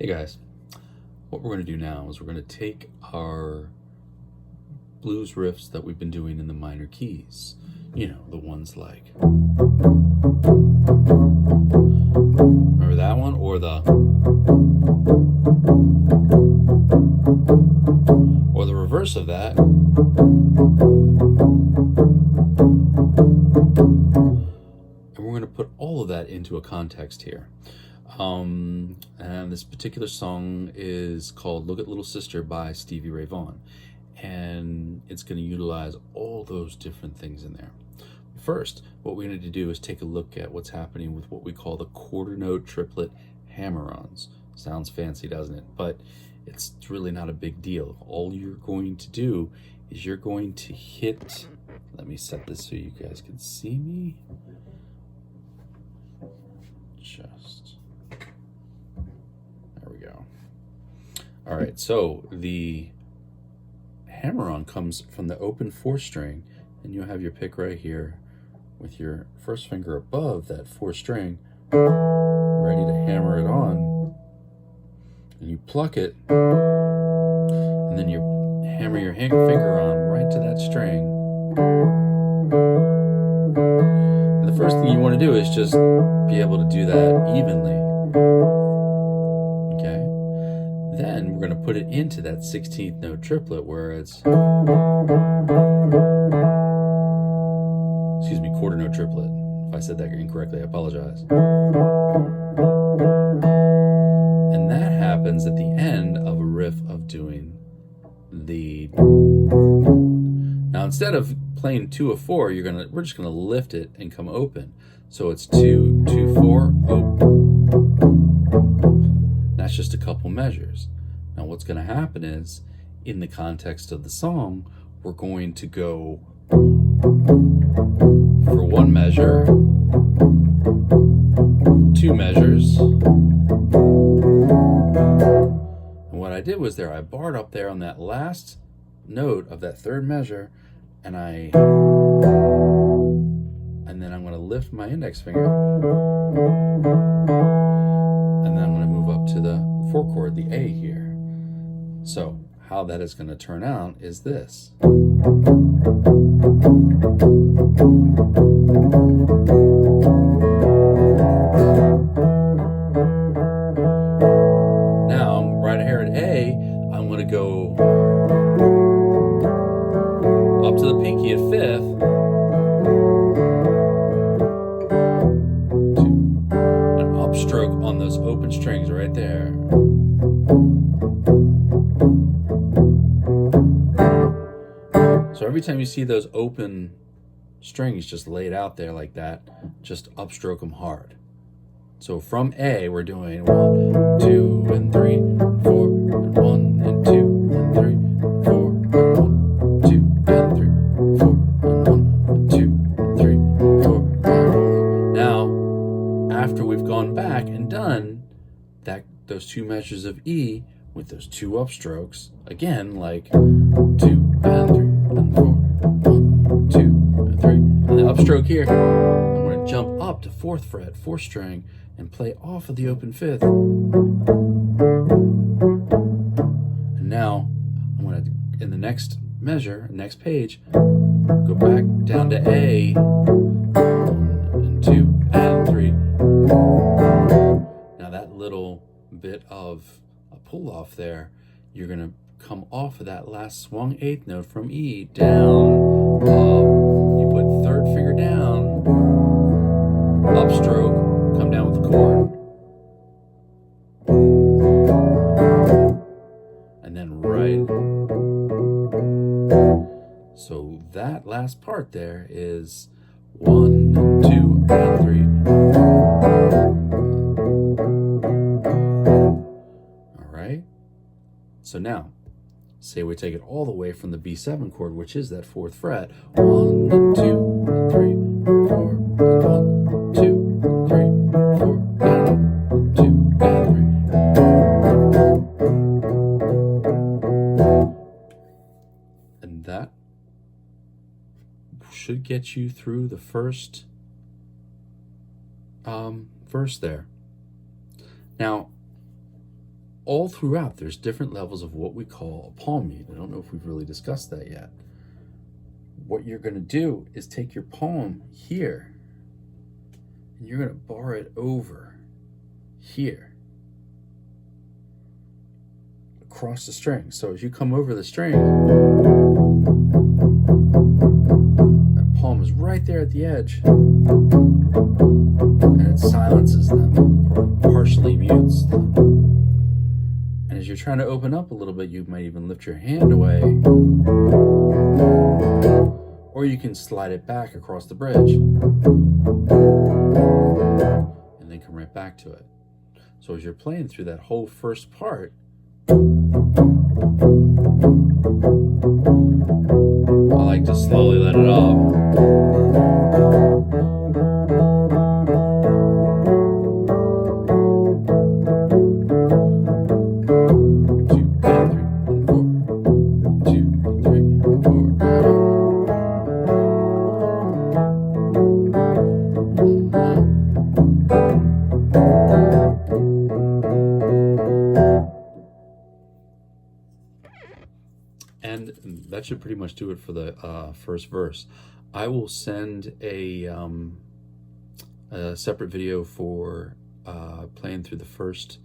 Hey guys, what we're going to do now is we're going to take our blues riffs that we've been doing in the minor keys. You know, the ones like, remember that one? Or the reverse of that. And we're going to put all of that into a context here. And this particular song is called Look at Little Sister by Stevie Ray Vaughan. And it's going to utilize all those different things in there. First, what we need to do is take a look at what's happening with what we call the quarter note triplet hammer-ons. Sounds fancy, doesn't it? But it's really not a big deal. All you're going to do is you're going to hit, let me set this so you guys can see me. Just, there we go. All right, so the hammer-on comes from the open 4th string, and you'll have your pick right here with your first finger above that 4th string, ready to hammer it on. And you pluck it, and then you hammer your finger on right to that string. And the first thing you want to do is just be able to do that evenly. Okay? Then we're going to put it into that 16th note triplet where it's, excuse me, quarter note triplet. If I said that incorrectly, I apologize. And that happens at the end of a riff of doing the, now instead of playing 2 of 4, we're just gonna lift it and come open. So it's 2, 2, 4, open. That's just a couple measures. Now what's gonna happen is, in the context of the song, we're going to go for 1 measure, 2 measures. And what I did was I barred up there on that last note of that 3rd measure, and then I'm going to lift my index finger, and then I'm going to move up to the 4 chord, the A here. So how that is going to turn out is this. Now, right here at A, I'm going to go up to the pinky at 5th, to an upstroke on those open strings right there. So every time you see those open strings just laid out there like that, just upstroke them hard. So from A, we're doing 1, 2, and 3, 4, and 1, and 2, and 3, 4, and 1, 2, and 3, 4, and 1, and 2, and 3, 4, and 1. Now, after we've gone back and done those 2 measures of E with those 2 upstrokes, again, like 2 and 3 and 4, 1, 2 and 3, and the upstroke here, I'm going to jump up to 4th fret, 4th string, and play off of the open 5th. And now I'm going to, in the next measure, next page, go back down to A, 1 and 2 and 3. Now that little bit of a pull off there, you're going to come off of that last swung 8th note from E, down, up, you put 3rd finger down, upstroke, come down with the chord, and then right. So that last part there is 1, 2, and 3. All right. So now, say we take it all the way from the B7 chord, which is that 4th fret. 1, and 2, and 3, 4, and 1, 2, and 3, 4, and 2, and 3. And that should get you through the first verse there. Now, all throughout, there's different levels of what we call a palm mute. I don't know if we've really discussed that yet. What you're going to do is take your palm here, and you're going to bar it over here, across the string. So as you come over the string, that palm is right there at the edge, and it silences them, or partially mutes them. And as you're trying to open up a little bit, you might even lift your hand away, or you can slide it back across the bridge, and then come right back to it. So as you're playing through that whole first part, I like to slowly let it up. And that should pretty much do it for the first verse. I will send a separate video for playing through the first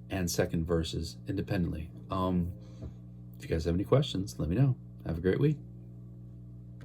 and second verses independently. If you guys have any questions, let me know. Have a great week.